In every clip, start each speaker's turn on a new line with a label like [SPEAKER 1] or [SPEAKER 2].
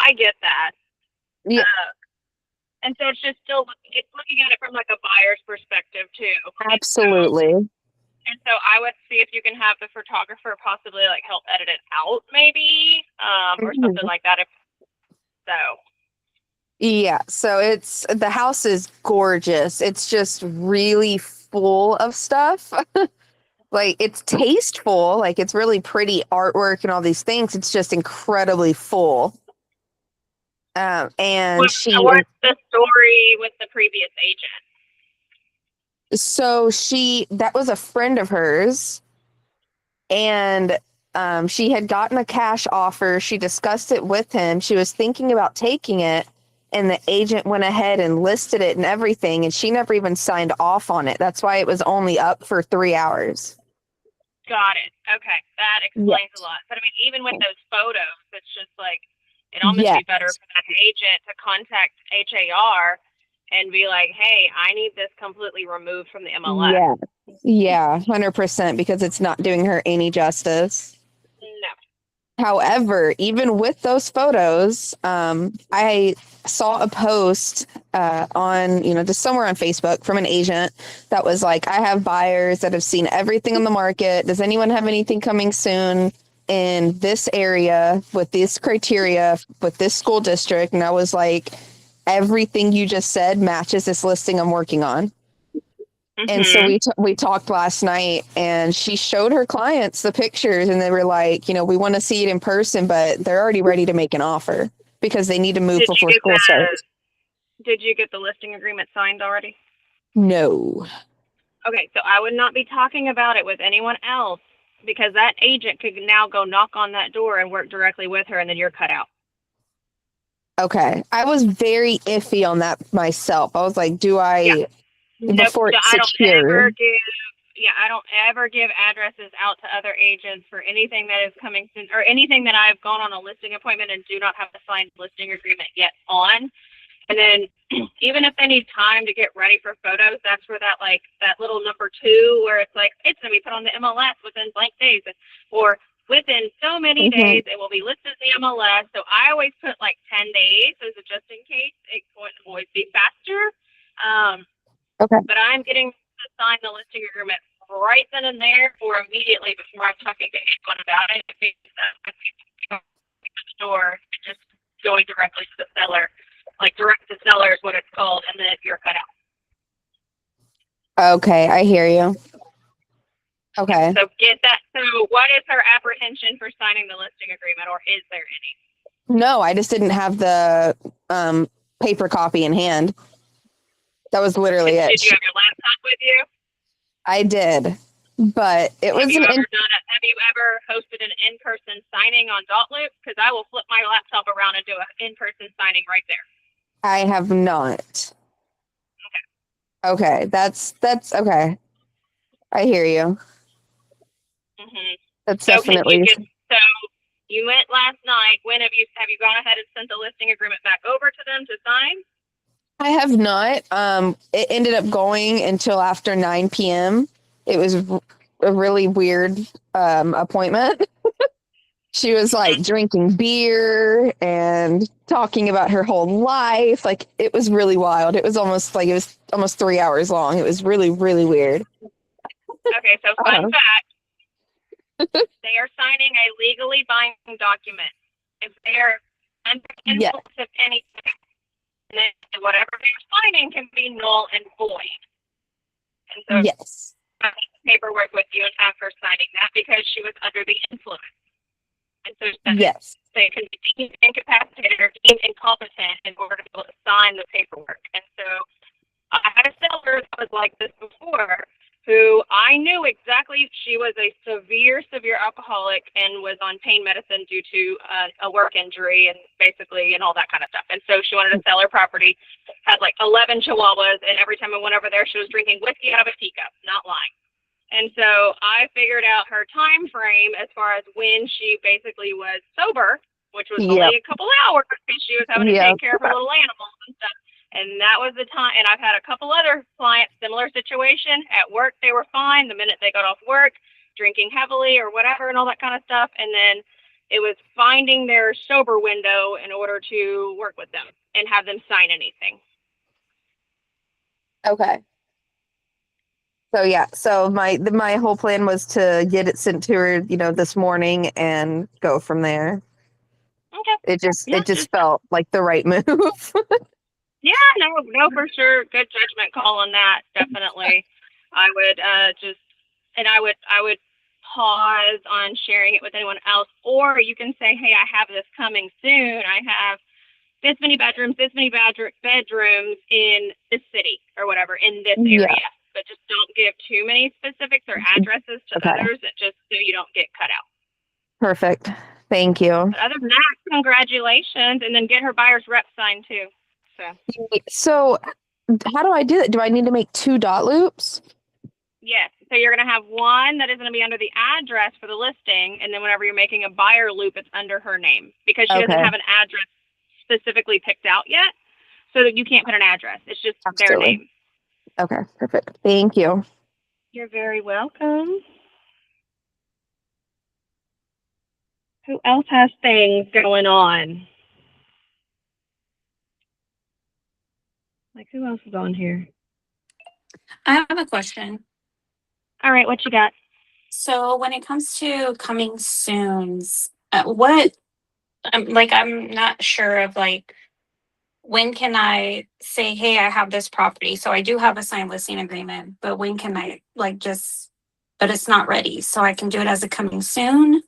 [SPEAKER 1] I get that.
[SPEAKER 2] Yeah,
[SPEAKER 1] And so it's just it's looking at it from like a buyer's perspective too. And so,
[SPEAKER 2] absolutely.
[SPEAKER 1] I would see if you can have the photographer possibly like help edit it out maybe, or something
[SPEAKER 2] Mhm.
[SPEAKER 1] like that. If so,
[SPEAKER 2] Yeah, so the house is gorgeous. It's just really full of stuff. Like it's tasteful, like it's really pretty artwork and all these things. It's just incredibly full. And
[SPEAKER 1] what's the story with the previous agent?
[SPEAKER 2] that was a friend of hers, and she had gotten a cash offer. She discussed it with him. She was thinking about taking it, and the agent went ahead and listed it and everything, and she never even signed off on it. That's why it was only up for 3 hours.
[SPEAKER 1] Got it. Okay, that
[SPEAKER 2] Yeah.
[SPEAKER 1] explains a lot. But I mean, even with those photos, it's just like it almost
[SPEAKER 2] Yeah.
[SPEAKER 1] be better for that agent to contact HAR and be like, "Hey, I need this completely removed from the MLS."
[SPEAKER 2] Yeah. Yeah. 100% because it's not doing her any justice.
[SPEAKER 1] No.
[SPEAKER 2] However, even with those photos, I saw a post on, just somewhere on Facebook from an agent that was like, I have buyers that have seen everything on the market. Does anyone have anything coming soon in this area with this criteria, with this school district? And I was like, everything you just said matches this listing I'm working on. And so
[SPEAKER 1] Mhm.
[SPEAKER 2] we talked last night, and she showed her clients the pictures, and they were like, we want to see it in person, but they're already ready to make an offer because they need to move
[SPEAKER 1] Did you
[SPEAKER 2] before
[SPEAKER 1] get
[SPEAKER 2] school starts.
[SPEAKER 1] the listing agreement signed already?
[SPEAKER 2] No.
[SPEAKER 1] Okay, so I would not be talking about it with anyone else because that agent could now go knock on that door and work directly with her, and then you're cut out.
[SPEAKER 2] Okay. I was very iffy on that myself. I was like, do
[SPEAKER 1] Yeah.
[SPEAKER 2] I,
[SPEAKER 1] Nope.
[SPEAKER 2] before
[SPEAKER 1] So
[SPEAKER 2] it's secured?
[SPEAKER 1] I don't ever give addresses out to other agents for anything that is coming soon or anything that I've gone on a listing appointment and do not have the signed listing agreement yet on. And then even if they need time to get ready for photos, that's where that little number 2 where it's like it's gonna be put on the MLS within blank days or within so many
[SPEAKER 2] Hmm.
[SPEAKER 1] days it will be listed in the MLS. So I always put like 10 days as a just in case. It wouldn't always be faster.
[SPEAKER 2] Okay.
[SPEAKER 1] But I'm getting to sign the listing agreement right then and there or immediately before I'm talking to anyone about it. It means that I'm the door and just going directly to the seller. Like direct to seller is what it's called, and then you're cut out.
[SPEAKER 2] Okay. I hear you.
[SPEAKER 1] Yeah.
[SPEAKER 2] Okay.
[SPEAKER 1] So get that. So what is her apprehension for signing the listing agreement, or is there any?
[SPEAKER 2] No, I just didn't have the paper copy in hand. That was literally it.
[SPEAKER 1] Did you have your laptop with you?
[SPEAKER 2] I did, but it
[SPEAKER 1] Have
[SPEAKER 2] was
[SPEAKER 1] you ever done it? Have you ever hosted an in-person signing on Dotloop? Because I will flip my laptop around and do an in-person signing right there.
[SPEAKER 2] I have not. Okay, that's okay. I hear you.
[SPEAKER 1] Mm-hmm.
[SPEAKER 2] That's
[SPEAKER 1] So can you
[SPEAKER 2] definitely.
[SPEAKER 1] get so you went last night. When have you gone ahead and sent the listing agreement back over to them to sign?
[SPEAKER 2] I have not. It ended up going until after 9 p.m. It was a really weird appointment. She was like
[SPEAKER 1] Mm-hmm.
[SPEAKER 2] drinking beer and talking about her whole life. Like it was really wild. It was almost 3 hours long. It was really, really weird.
[SPEAKER 1] Okay, so fun
[SPEAKER 2] Uh,
[SPEAKER 1] fact: they are signing a legally binding document. If they are under the
[SPEAKER 2] yeah.
[SPEAKER 1] influence of anything, then whatever they're signing can be null and void. And so
[SPEAKER 2] Yes.
[SPEAKER 1] I have paperwork with you and have her signing that because she was under the influence. And so
[SPEAKER 2] Yes.
[SPEAKER 1] they can be deemed incapacitated or deemed incompetent in order to be able to sign the paperwork. And so I had a seller that was like this before who I knew exactly she was a severe alcoholic and was on pain medicine due to a work injury and basically and all that kind of stuff. And so she wanted to sell her property, had like 11 chihuahuas, and every time I went over there, she was drinking whiskey out of a teacup, not lying. And so I figured out her time frame as far as when she basically was sober, which was only
[SPEAKER 2] Yep.
[SPEAKER 1] a couple hours because she was having to take
[SPEAKER 2] Yep.
[SPEAKER 1] care of her little animals and stuff. And that was the time. And I've had a couple other clients, similar situation. At work, they were fine. The minute they got off work, drinking heavily or whatever and all that kind of stuff. And then It was finding their sober window in order to work with them and have them sign anything.
[SPEAKER 2] Okay. So yeah, so my whole plan was to get it sent to her, this morning and go from there.
[SPEAKER 1] Okay.
[SPEAKER 2] It just
[SPEAKER 1] Yeah,
[SPEAKER 2] it just felt like the right move.
[SPEAKER 1] yeah, no, for sure. Good judgment call on that. Definitely. I would I would pause on sharing it with anyone else, or you can say, hey, I have this coming soon. I have this many bedrooms, bedrooms in this city or whatever in this
[SPEAKER 2] Yeah.
[SPEAKER 1] area. But just don't give too many specifics or addresses to
[SPEAKER 2] Okay.
[SPEAKER 1] others, just so you don't get cut out.
[SPEAKER 2] Perfect. Thank you.
[SPEAKER 1] But other than that, congratulations, and then get her buyer's rep signed too. So
[SPEAKER 2] So how do I do it? Do I need to make 2 dot loops?
[SPEAKER 1] yes, so you're going to have one that is going to be under the address for the listing, and then whenever you're making a buyer loop, it's under her name because she doesn't
[SPEAKER 2] Okay.
[SPEAKER 1] have an address specifically picked out yet, so that you can't put an address. It's just their
[SPEAKER 2] Absolutely.
[SPEAKER 1] name.
[SPEAKER 2] Okay, perfect. Thank you.
[SPEAKER 1] You're very welcome. Who else has things going on? Like, who else is on here?
[SPEAKER 3] I have a question.
[SPEAKER 1] All right, what you got?
[SPEAKER 3] So when it comes to coming soons, I'm not sure of like when can I say, hey, I have this property. So I do have a signed listing agreement, but when can I but it's not ready. So I can do it as a coming soon.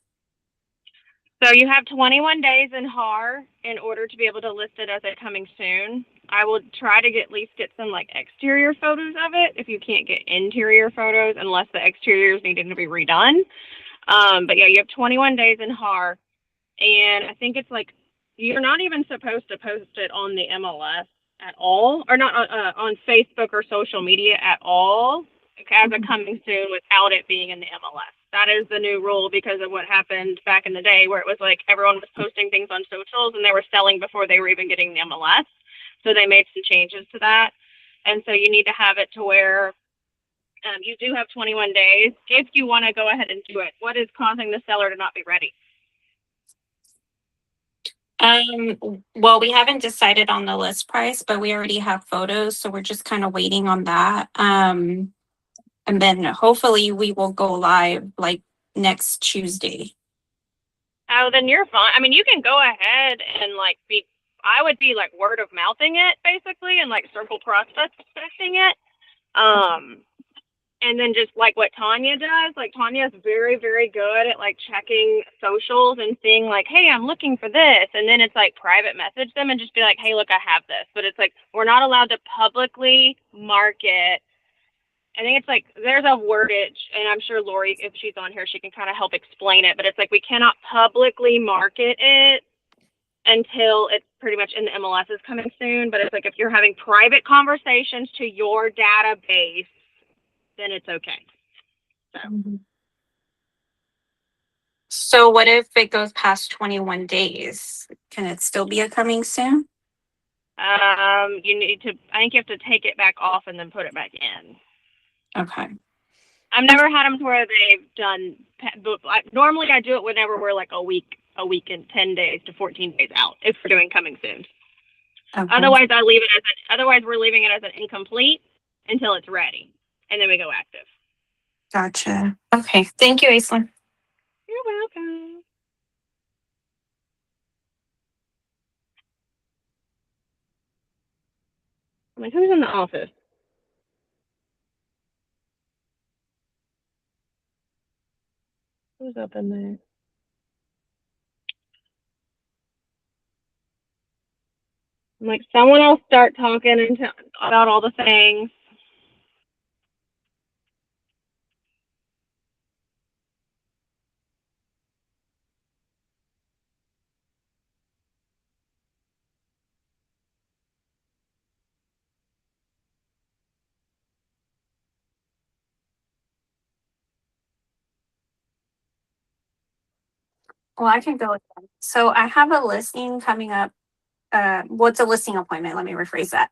[SPEAKER 1] So you have 21 days in HAR in order to be able to list it as a coming soon. I will try to at least get some like exterior photos of it if you can't get interior photos unless the exteriors needed to be redone. But yeah, you have 21 days in HAR, and I think it's like you're not even supposed to post it on the MLS at all, or not on Facebook or social media at all as a coming soon without it being in the MLS. That is the new rule because of what happened back in the day where it was like everyone was posting things on socials and they were selling before they were even getting the MLS. So they made some changes to that. And so you need to have it to where you do have 21 days if you want to go ahead and do it. What is causing the seller to not be ready?
[SPEAKER 3] Well, we haven't decided on the list price, but we already have photos, so we're just kind of waiting on that. And then hopefully we will go live like next Tuesday.
[SPEAKER 1] Oh, then you're fine. I mean, you can go ahead and like I would be like word of mouthing it basically and like circle prospecting it. And then just like what Tanya does, like Tanya's very, very good at like checking socials and seeing like, hey, I'm looking for this. And then it's like private message them and just be like, hey, look, I have this. But it's like, we're not allowed to publicly market. I think it's like there's a wordage, and I'm sure Lori, if she's on here, she can kind of help explain it. But it's like we cannot publicly market it until it's pretty much in the MLS is coming soon. But it's like if you're having private conversations to your database, then it's okay.
[SPEAKER 3] So what if it goes past 21 days? Can it still be a coming soon?
[SPEAKER 1] You need to, I think you have to take it back off and then put it back in.
[SPEAKER 3] Okay.
[SPEAKER 1] I've never had them to where they've done, but normally I do it whenever we're like a week and 10 days to 14 days out if we're doing coming soon.
[SPEAKER 3] Okay.
[SPEAKER 1] Otherwise, otherwise we're leaving it as an incomplete until it's ready, and then we go active.
[SPEAKER 3] Gotcha. Okay. Thank you, Aislinn.
[SPEAKER 1] You're welcome. I'm like, who's in the office? Who's up in there? I'm like, someone else start talking about all the things.
[SPEAKER 3] Well, I can go again. So I have a listing coming up. Well, it's a listing appointment. Let me rephrase that.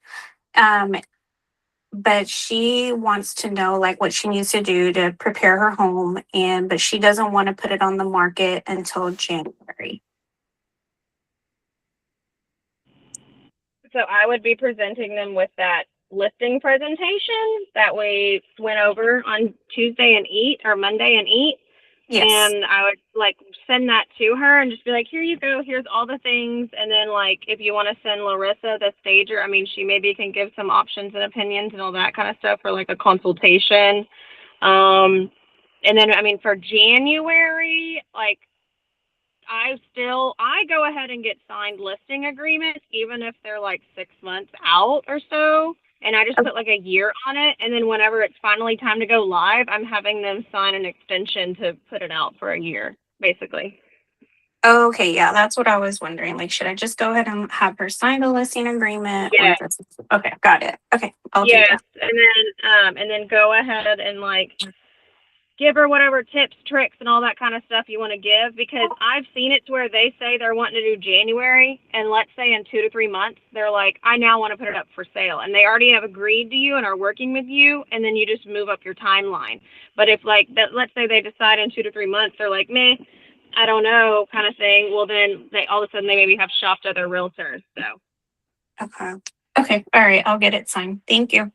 [SPEAKER 3] but she wants to know like what she needs to do to prepare her home, but she doesn't want to put it on the market until January.
[SPEAKER 1] So I would be presenting them with that listing presentation that we went over on Tuesday and eat, or Monday and eat.
[SPEAKER 3] Yes.
[SPEAKER 1] And I would like send that to her and just be like, here you go, here's all the things. And then like if you want to send Larissa the stager, I mean, she maybe can give some options and opinions and all that kind of stuff for like a consultation. And then I mean for January, like I go ahead and get signed listing agreements, even if they're like 6 months out or so. And I just put like a year on it. And then whenever it's finally time to go live, I'm having them sign an extension to put it out for a year, basically.
[SPEAKER 3] Okay, yeah, that's what I was wondering. Like, should I just go ahead and have her sign the listing agreement?
[SPEAKER 1] Yes.
[SPEAKER 3] Okay, got it. Okay, I'll do
[SPEAKER 1] Yes.
[SPEAKER 3] that.
[SPEAKER 1] And then go ahead and like give her whatever tips, tricks, and all that kind of stuff you want to give, because I've seen it to where they say they're wanting to do January, and let's say in 2 to 3 months, they're like, I now want to put it up for sale. And they already have agreed to you and are working with you, and then you just move up your timeline. But if like that, let's say they decide in 2 to 3 months, they're like, meh, I don't know, kind of thing. Well, then they all of a sudden they maybe have shopped other realtors. So
[SPEAKER 3] Okay. Okay. All right. I'll get it signed. Thank you.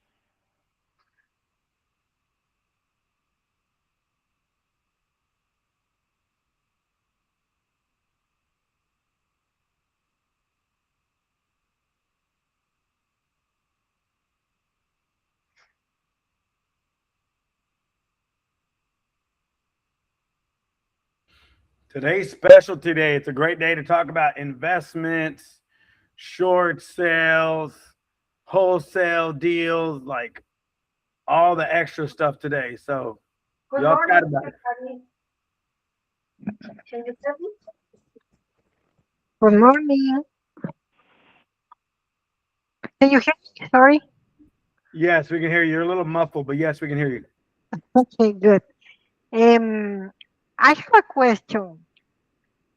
[SPEAKER 4] Today's specialty day. It's a great day to talk about investments, short sales, wholesale deals, like all the extra stuff today. So y'all chat about it.
[SPEAKER 5] Good morning. Can you hear me? Sorry.
[SPEAKER 4] Yes, we can hear you. You're a little muffled, but yes, we can hear you.
[SPEAKER 5] Okay, good. I have a question.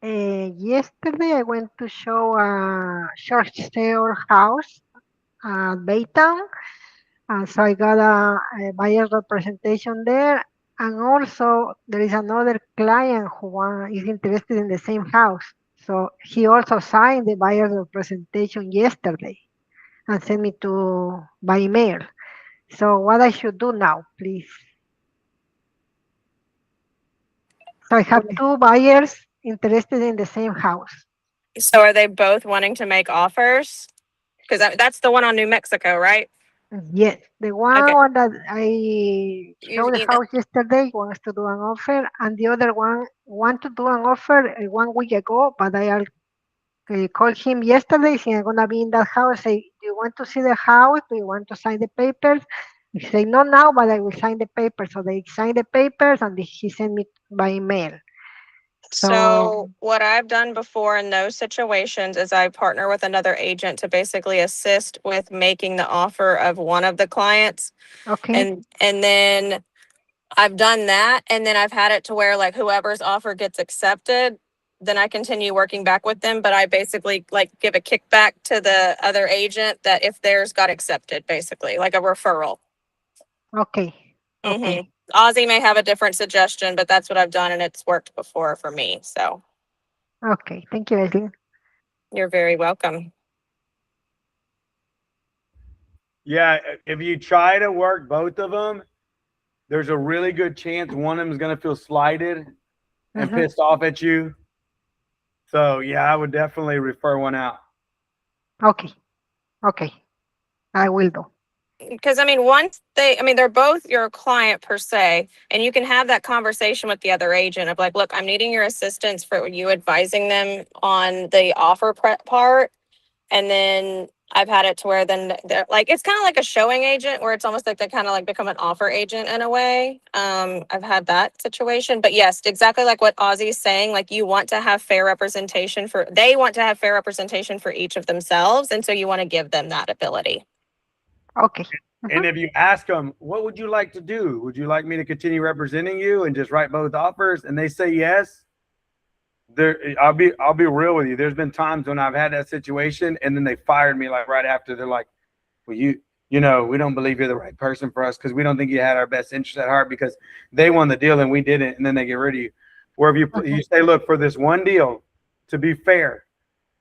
[SPEAKER 5] Yesterday I went to show a short sale house at Baytown, and so I got a buyer representation there. And also there is another client who is interested in the same house. So he also signed the buyer representation yesterday and sent me to by email. So what I should do now, please? So I have two buyers interested in the same house.
[SPEAKER 1] So are they both wanting to make offers? Because that's the one on New Mexico, right?
[SPEAKER 5] Yes, the
[SPEAKER 1] Okay.
[SPEAKER 5] one that I showed the house yesterday wants to do an offer, and the other one want to do an offer 1 week ago, but I called him yesterday saying I'm gonna be in that house. Say, do you want to see the house? Do you want to sign the papers? He said, not now, but I will sign the papers. So they signed the papers and he sent me by email.
[SPEAKER 1] So what I've done before in those situations is I partner with another agent to basically assist with making the offer of one of the clients.
[SPEAKER 5] Okay.
[SPEAKER 1] And then I've done that, and then I've had it to where like whoever's offer gets accepted, then I continue working back with them, but I basically like give a kickback to the other agent that if theirs got accepted, basically like a referral.
[SPEAKER 5] Okay. Okay.
[SPEAKER 1] Mm-hmm. Ozzy may have a different suggestion, but that's what I've done, and it's worked before for me. So
[SPEAKER 5] Okay. Thank you, Leslie.
[SPEAKER 1] you're very welcome.
[SPEAKER 4] Yeah, if you try to work both of them, there's a really good chance one of them is going to feel slighted and pissed off at you. So yeah, I would definitely refer one out.
[SPEAKER 5] Okay. Okay. I will do.
[SPEAKER 1] Because I mean, they're both your client per se, and you can have that conversation with the other agent of like, look, I'm needing your assistance for you advising them on the offer part. And then I've had it to where then they're like, it's kind of like a showing agent where it's almost like they kind of like become an offer agent in a way. I've had that situation, but yes, exactly like what Ozzy's saying, like you want to have fair representation they want to have fair representation for each of themselves. And so you want to give them that ability.
[SPEAKER 5] Okay.
[SPEAKER 4] And if you ask them, what would you like to do? Would you like me to continue representing you and just write both offers? And they say yes. I'll be real with you. There's been times when I've had that situation and then they fired me like right after. They're like, well, you know, we don't believe you're the right person for us because we don't think you had our best interest at heart because they won the deal and we didn't, and then they get rid of you. Or if you say, look, for this one deal, to be fair,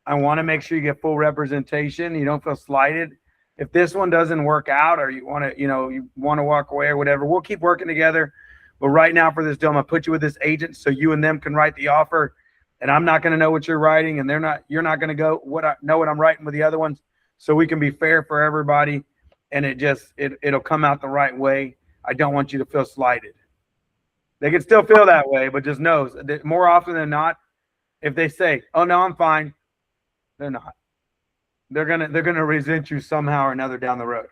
[SPEAKER 4] I want to make sure you get full representation. You don't feel slighted. If this one doesn't work out, or you want to, you want to walk away or whatever, we'll keep working together. But right now for this deal, I'm gonna put you with this agent so you and them can write the offer, and I'm not gonna know what you're writing, and you're not gonna know what I'm writing with the other ones, so we can be fair for everybody, and it'll come out the right way. I don't want you to feel slighted. They can still feel that way, but just know that more often than not, if they say, "Oh no, I'm fine," they're not. They're gonna resent you somehow or another down the road.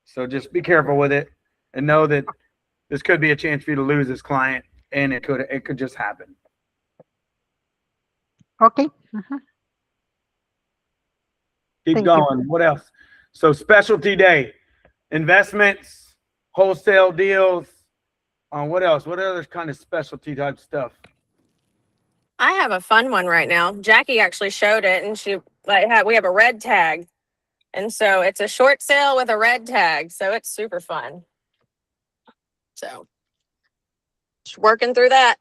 [SPEAKER 4] So just be careful with it, and know that this could be a chance for you to lose this client, and it could just happen.
[SPEAKER 5] Okay.
[SPEAKER 4] Keep
[SPEAKER 5] Thank
[SPEAKER 4] going.
[SPEAKER 5] you.
[SPEAKER 4] What else? So specialty day, investments, wholesale deals. What else? What other kind of specialty type stuff?
[SPEAKER 6] I have a fun one right now. Jackie actually showed it, and we have a red tag, and so it's a short sale with a red tag, so it's super fun. So, just working through that.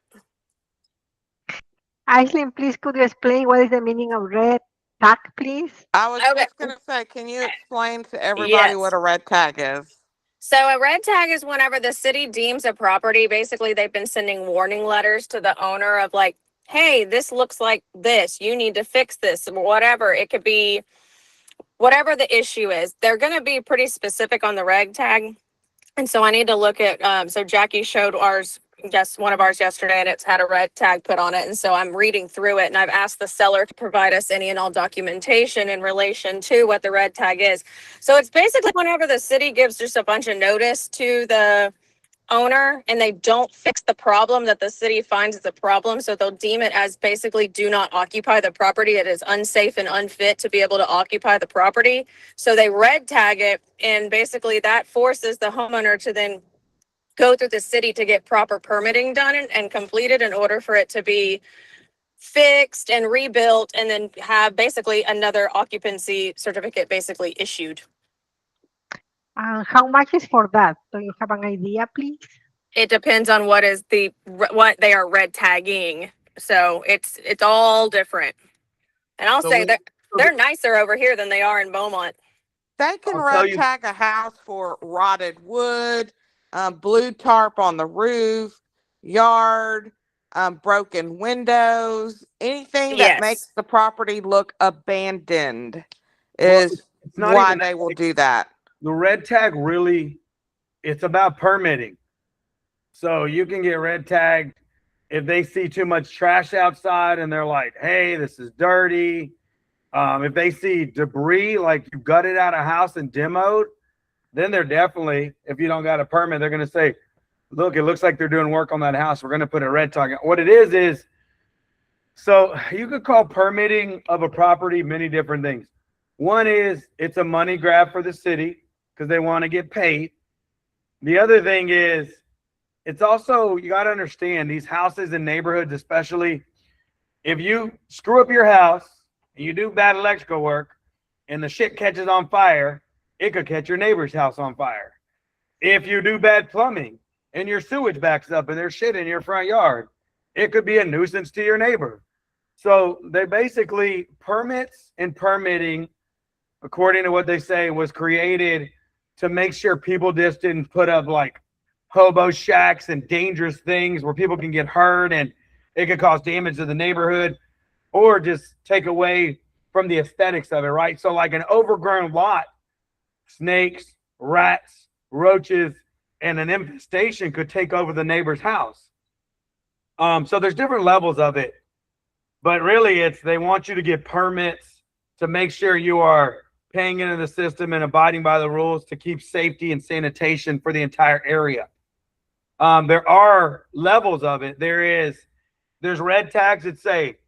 [SPEAKER 5] Aislinn, please could you explain what is the meaning of red tag, please?
[SPEAKER 7] I was
[SPEAKER 6] Okay.
[SPEAKER 7] just gonna say, can you explain to everybody what a red tag is?
[SPEAKER 6] So a red tag is whenever the city deems a property, basically they've been sending warning letters to the owner of like, hey, this looks like this, you need to fix this, whatever. It could be whatever the issue is. They're going to be pretty specific on the red tag. And so I need to look at, so Jackie showed one of ours yesterday, and it's had a red tag put on it. And so I'm reading through it, and I've asked the seller to provide us any and all documentation in relation to what the red tag is. So it's basically whenever the city gives just a bunch of notice to the owner and they don't fix the problem that the city finds is a problem. So they'll deem it as basically do not occupy the property. It is unsafe and unfit to be able to occupy the property. So they red tag it, and basically that forces the homeowner to then go through the city to get proper permitting done and completed in order for it to be fixed and rebuilt, and then have basically another occupancy certificate basically issued.
[SPEAKER 5] How much is for that? Do you have an idea, please?
[SPEAKER 6] It depends on what they are red tagging. So it's all different. And I'll say that they're nicer over here than they are in Beaumont.
[SPEAKER 7] They can red tag a house for rotted wood, blue tarp on the roof, yard, broken windows, anything that makes the property look abandoned is why they will do that.
[SPEAKER 4] The red tag really, it's about permitting. So you can get red tagged if they see too much trash outside and they're like, hey, this is dirty. If they see debris, like you gutted out a house and demoed, then they're definitely, if you don't got a permit, they're going to say, look, it looks like they're doing work on that house. We're going to put a red tag. What it is, so you could call permitting of a property many different things. One is it's a money grab for the city because they want to get paid. The other thing is it's also, you got to understand these houses and neighborhoods, especially if you screw up your house and you do bad electrical work and the shit catches on fire, it could catch your neighbor's house on fire. If you do bad plumbing and your sewage backs up and there's shit in your front yard, it could be a nuisance to your neighbor. So they basically, permits and permitting, according to what they say, was created to make sure people just didn't put up like hobo shacks and dangerous things where people can get hurt and it could cause damage to the neighborhood, or just take away from the aesthetics of it, right? So like an overgrown lot, snakes, rats, roaches, and an infestation could take over the neighbor's house. So there's different levels of it, but really they want you to get permits to make sure you are paying into the system and abiding by the rules to keep safety and sanitation for the entire area. There are levels of it. There's red tags that say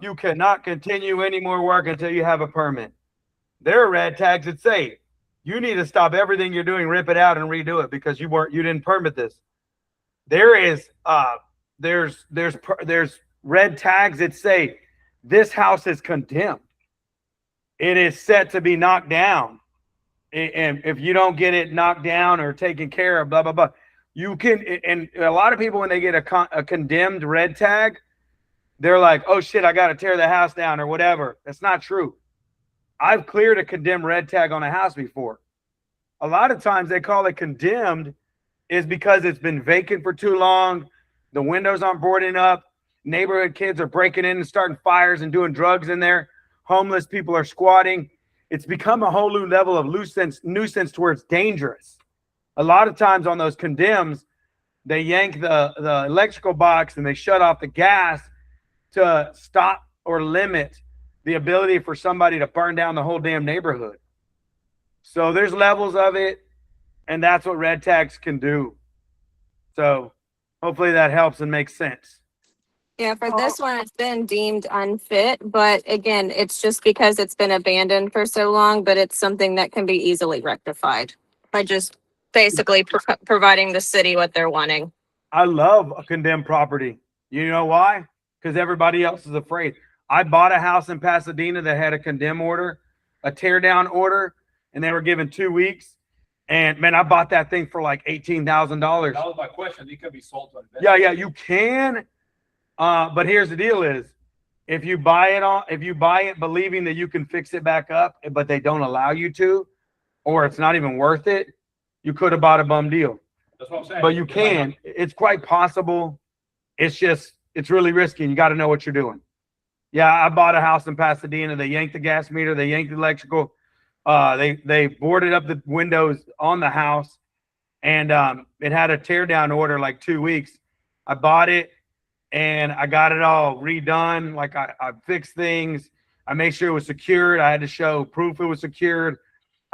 [SPEAKER 4] you cannot continue any more work until you have a permit. There are red tags that say you need to stop everything you're doing, rip it out and redo it because you didn't permit this. There's red tags that say this house is condemned. It is set to be knocked down. and if you don't get it knocked down or taken care of, blah blah blah, you can. And a lot of people, when they get a condemned red tag, they're like, oh shit, I got to tear the house down or whatever. That's not true. I've cleared a condemned red tag on a house before. A lot of times they call it condemned is because it's been vacant for too long. The windows aren't boarding up. Neighborhood kids are breaking in and starting fires and doing drugs in there. Homeless people are squatting. It's become a whole new level of nuisance to where it's dangerous. A lot of times on those condemns, they yank the electrical box and they shut off the gas to stop or limit the ability for somebody to burn down the whole damn neighborhood. So there's levels of it, and that's what red tags can do. So hopefully that helps and makes sense.
[SPEAKER 6] Yeah, for this one, it's been deemed unfit, but again, it's just because it's been abandoned for so long, but it's something that can be easily rectified by just basically providing the city what they're wanting.
[SPEAKER 4] I love a condemned property. You know why? Because everybody else is afraid. I bought a house in Pasadena that had a condemn order, a tear down order, and they were given 2 weeks. And man, I bought that thing for like $18,000.
[SPEAKER 8] That was my question. It could be sold to investors.
[SPEAKER 4] Yeah, you can. But here's the deal: is if you buy it believing that you can fix it back up, but they don't allow you to, or it's not even worth it, you could have bought a bum deal.
[SPEAKER 8] That's what I'm saying.
[SPEAKER 4] But you can. It's quite possible. It's really risky, and you got to know what you're doing. Yeah, I bought a house in Pasadena. They yanked the gas meter. They yanked the electrical. They boarded up the windows on the house, and it had a tear down order like 2 weeks. I bought it, and I got it all redone. Like I fixed things. I made sure it was secured. I had to show proof it was secured.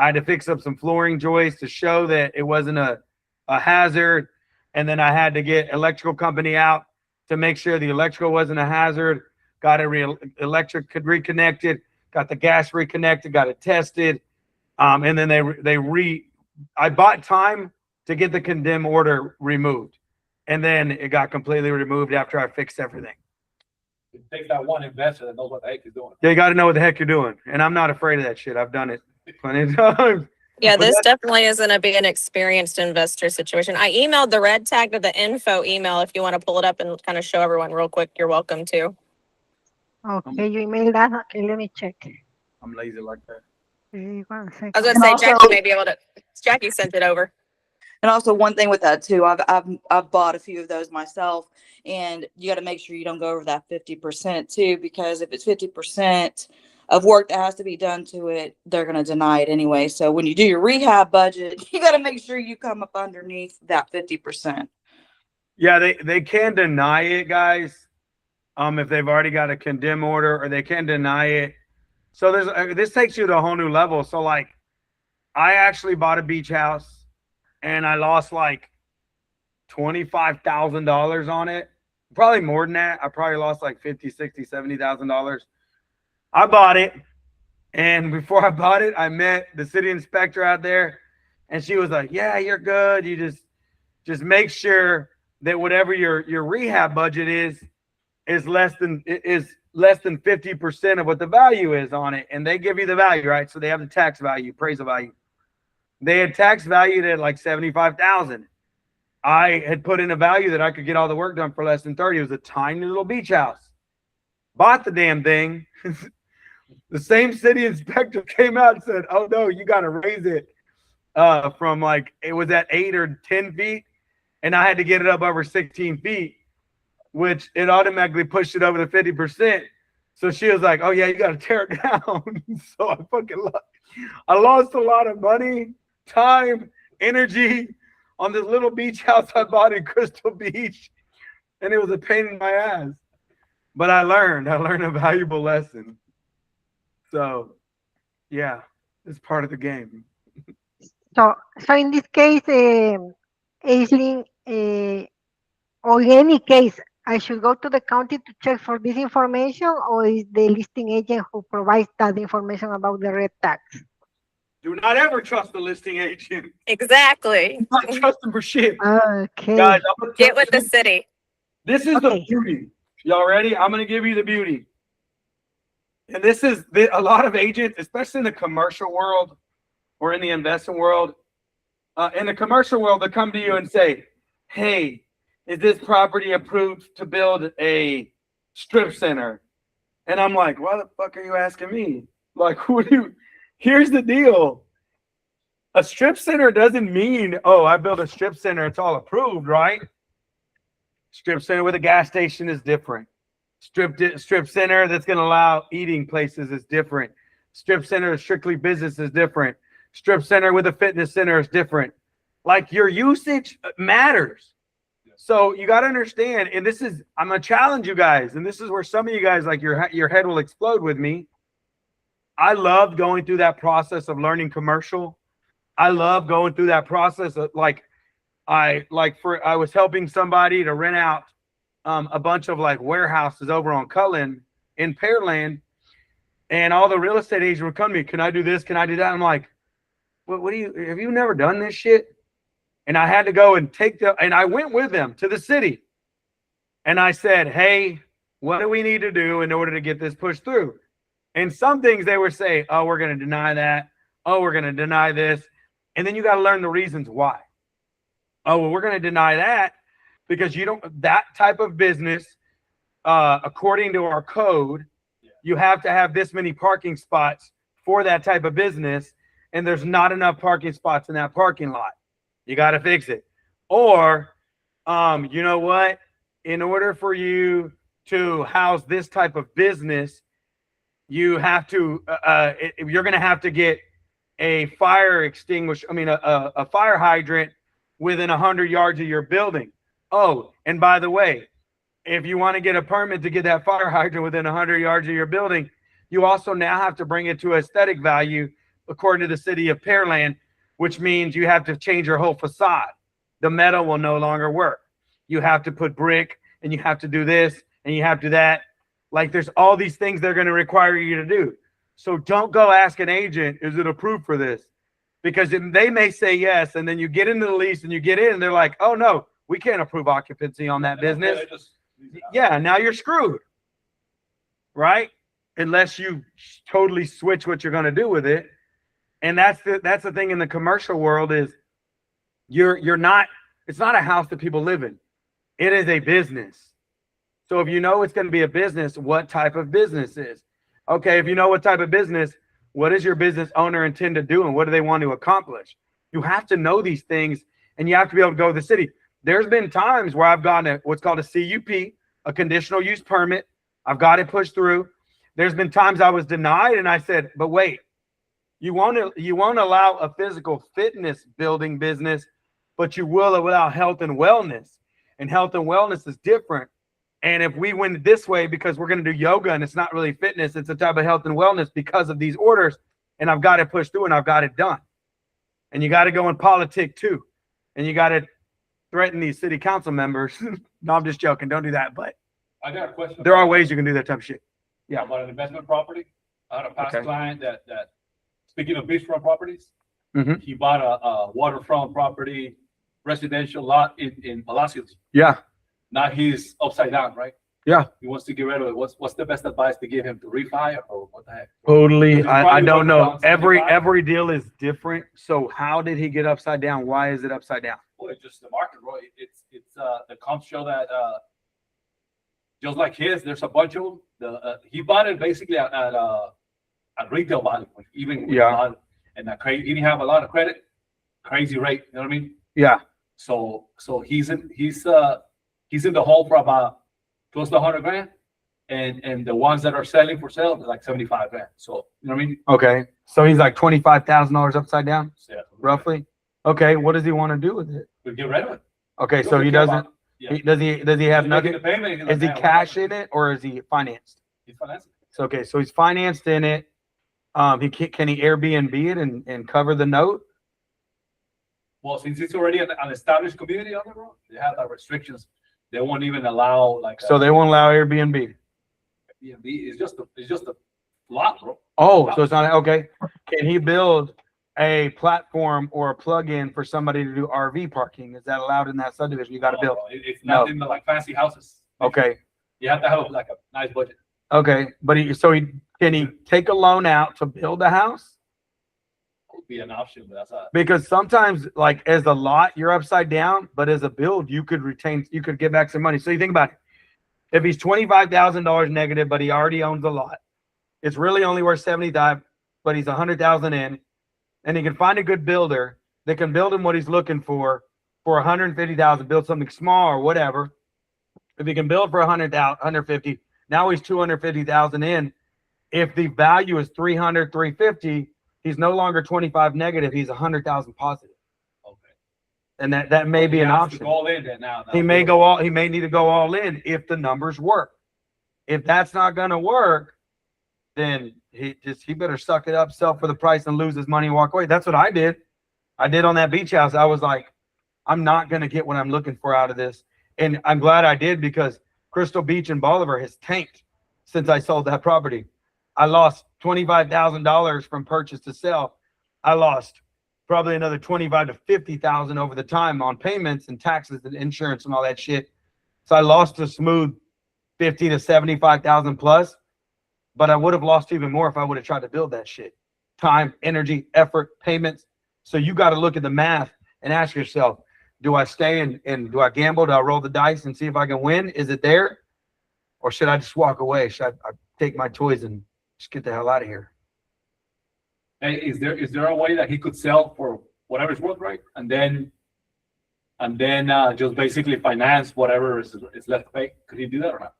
[SPEAKER 4] I had to fix up some flooring joists to show that it wasn't a hazard. And then I had to get electrical company out to make sure the electrical wasn't a hazard. Got it electric reconnected, got the gas reconnected, got it tested. And then I bought time to get the condemn order removed. And then it got completely removed after I fixed everything.
[SPEAKER 8] It takes that one investor that knows what the heck he's doing.
[SPEAKER 4] Yeah, you got to know what the heck you're doing. And I'm not afraid of that shit. I've done it plenty of times.
[SPEAKER 6] Yeah, this definitely is going to be an experienced investor situation. I emailed the red tag to the info email. If you want to pull it up and kind of show everyone real quick, you're welcome to.
[SPEAKER 5] Okay, you emailed that. Okay, let me check.
[SPEAKER 4] I'm lazy like that.
[SPEAKER 5] 1 second.
[SPEAKER 6] I was going to say,
[SPEAKER 9] also-
[SPEAKER 6] Jackie may be able to. Jackie sent it over.
[SPEAKER 9] And also one thing with that too, I've bought a few of those myself, and you got to make sure you don't go over that 50% too, because if it's 50% of work that has to be done to it, they're going to deny it anyway. So when you do your rehab budget, you got to make sure you come up underneath that 50%.
[SPEAKER 4] Yeah, they can deny it, guys. If they've already got a condemn order, or they can deny it. So this takes you to a whole new level. So like, I actually bought a beach house, and I lost like $25,000 on it. Probably more than that. I probably lost like $50,000, $60,000, $70,000. I bought it, and before I bought it, I met the city inspector out there, and she was like, "Yeah, you're good. You just make sure that whatever your rehab budget is less than 50% of what the value is on it." And they give you the value, right? So they have the tax value, appraisal value. They had tax valued at like $75,000. I had put in a value that I could get all the work done for less than 30. It was a tiny little beach house. Bought the damn thing. The same city inspector came out and said, "Oh no, you got to raise it from like, it was at 8 or 10 feet. And I had to get it up over 16 feet, which it automatically pushed it over the 50%. So she was like, "Oh yeah, you got to tear it down." So I lost a lot of money, time, energy on this little beach house I bought in Crystal Beach, and it was a pain in my ass. But I learned a valuable lesson. So, yeah, it's part of the game.
[SPEAKER 5] So in this case, Aislinn, or in any case, I should go to the county to check for this information, or is the listing agent who provides that information about the red tax?
[SPEAKER 4] Do not ever trust the listing agent.
[SPEAKER 6] Exactly.
[SPEAKER 4] Not trust them for shit.
[SPEAKER 5] Okay.
[SPEAKER 4] Guys,
[SPEAKER 6] Get with the city.
[SPEAKER 4] This is the beauty. Y'all ready? I'm going to give you the beauty. And this is a lot of agents, especially in the commercial world, or in the investment world, in the commercial world, they come to you and say, hey, is this property approved to build a strip center? And I'm like, why the fuck are you asking me? Like, here's the deal. A strip center doesn't mean, oh, I built a strip center, it's all approved, right? Strip center with a gas station is different. Strip center that's going to allow eating places is different. Strip center is strictly business is different. Strip center with a fitness center is different. Like, your usage matters. So you got to understand, and this is, I'm going to challenge you guys, and this is where some of you guys, like, your head will explode with me. I loved going through that process of learning commercial. I love going through that process of, like, I was helping somebody to rent out a bunch of like warehouses over on Cullen in Pearland, and all the real estate agents would come to me, can I do this? Can I do that? I'm like, what do you, have you never done this shit? And I had to go and and I went with them to the city. And I said, hey, what do we need to do in order to get this pushed through? And some things they would say, oh, we're going to deny that. Oh, we're going to deny this. And then you got to learn the reasons why. Oh, well, we're going to deny that because you don't, that type of business, according to our code, you have to have this many parking spots for that type of business. And there's not enough parking spots in that parking lot. You got to fix it. Or, you know what? In order for you to house this type of business, you have to, you're going to have to get a fire extinguisher, a fire hydrant within 100 yards of your building. Oh, and by the way, if you want to get a permit to get that fire hydrant within 100 yards of your building, you also now have to bring it to aesthetic value according to the city of Pearland, which means you have to change your whole facade. The metal will no longer work. You have to put brick, and you have to do this, and you have to do that. Like, there's all these things they're going to require you to do. So don't go ask an agent, is it approved for this? Because they may say yes, and then you get into the lease and you get in, and they're like, oh, no, we can't approve occupancy on that business. Yeah, now you're screwed, right? Unless you totally switch what you're going to do with it. And that's the thing in the commercial world is you're not, it's not a house that people live in. It is a business. So if you know it's going to be a business, what type of business is? Okay, if you know what type of business, what does your business owner intend to do and what do they want to accomplish? You have to know these things and you have to be able to go to the city. There's been times where I've gotten what's called a CUP, a conditional use permit. I've got it pushed through. There's been times I was denied and I said, but wait, you won't allow a physical fitness building business, but you will allow health and wellness. And health and wellness is different. And if we went this way, because we're going to do yoga and it's not really fitness, it's a type of health and wellness because of these orders, and I've got it pushed through and I've got it done. And you got to go in politics too. And you got to threaten these city council members. No, I'm just joking. Don't do that. But
[SPEAKER 8] I got a question.
[SPEAKER 4] There are ways you can do that type of shit. Yeah.
[SPEAKER 8] About an investment property. I had a past client that speaking of beachfront properties, he bought a waterfront property, residential lot in Palacios.
[SPEAKER 4] Yeah.
[SPEAKER 8] Now he's upside down, right?
[SPEAKER 4] Yeah.
[SPEAKER 8] He wants to get rid of it. What's the best advice to give him to refi or what the heck?
[SPEAKER 4] Totally. I don't know. Every deal is different. So how did he get upside down? Why is it upside down?
[SPEAKER 8] Well, it's just the market, bro. It's the comps show that just like his, there's a bunch of them. He bought it basically at retail value, even with a lot, and he didn't have a lot of credit, crazy rate. You know what I mean?
[SPEAKER 4] Yeah.
[SPEAKER 8] So he's in the hole for about close to 100 grand, and the ones that are selling for sale are like 75 grand. So you know what I mean?
[SPEAKER 4] Okay. So he's like $25,000 upside down, roughly. Okay. What does he want to do with it?
[SPEAKER 8] We get rid of it.
[SPEAKER 4] Okay. So he doesn't. Does he have nothing? Is he cash in it or is he financed?
[SPEAKER 8] He's financed.
[SPEAKER 4] So okay. So he's financed in it. Can he Airbnb it and cover the note?
[SPEAKER 8] Well, since it's already an established community on the road, they have the restrictions. They won't even allow
[SPEAKER 4] So they won't allow Airbnb.
[SPEAKER 8] Airbnb is just a lot, bro.
[SPEAKER 4] Oh, so it's not okay. Can he build a platform or a plug-in for somebody to do RV parking? Is that allowed in that subdivision? You got to build.
[SPEAKER 8] It's not in the like fancy houses.
[SPEAKER 4] Okay.
[SPEAKER 8] You have to have like a nice budget.
[SPEAKER 4] Okay, but can he take a loan out to build a house?
[SPEAKER 8] be an option, but that's a.
[SPEAKER 4] Because sometimes, like as a lot, you're upside down, but as a build, you could get back some money. So you think about it. If he's $25,000 negative, but he already owns a lot, it's really only worth 75, but he's 100,000 in, and he can find a good builder that can build him what he's looking for 150,000, build something small or whatever. If he can build for 100,000, 150, now he's 250,000 in. If the value is 300, 350, he's no longer 25 negative. He's 100,000 positive.
[SPEAKER 8] Okay.
[SPEAKER 4] And that may be an option.
[SPEAKER 8] All in there now.
[SPEAKER 4] He may need to go all in if the numbers work. If that's not going to work, then he better suck it up, sell for the price and lose his money and walk away. That's what I did. I did on that beach house. I was like, I'm not going to get what I'm looking for out of this. And I'm glad I did, because Crystal Beach and Bolivar has tanked since I sold that property. I lost $25,000 from purchase to sell. I lost probably another 25 to 50,000 over the time on payments and taxes and insurance and all that shit. So I lost a smooth 50 to 75,000 plus, but I would have lost even more if I would have tried to build that shit. Time, energy, effort, payments. So you got to look at the math and ask yourself, do I stay and do I gamble? Do I roll the dice and see if I can win? Is it there? Or should I just walk away? Should I take my toys and just get the hell out of here?
[SPEAKER 8] Hey, is there a way that he could sell for whatever it's worth, right? And then just basically finance whatever is left to pay? Could he do that or not?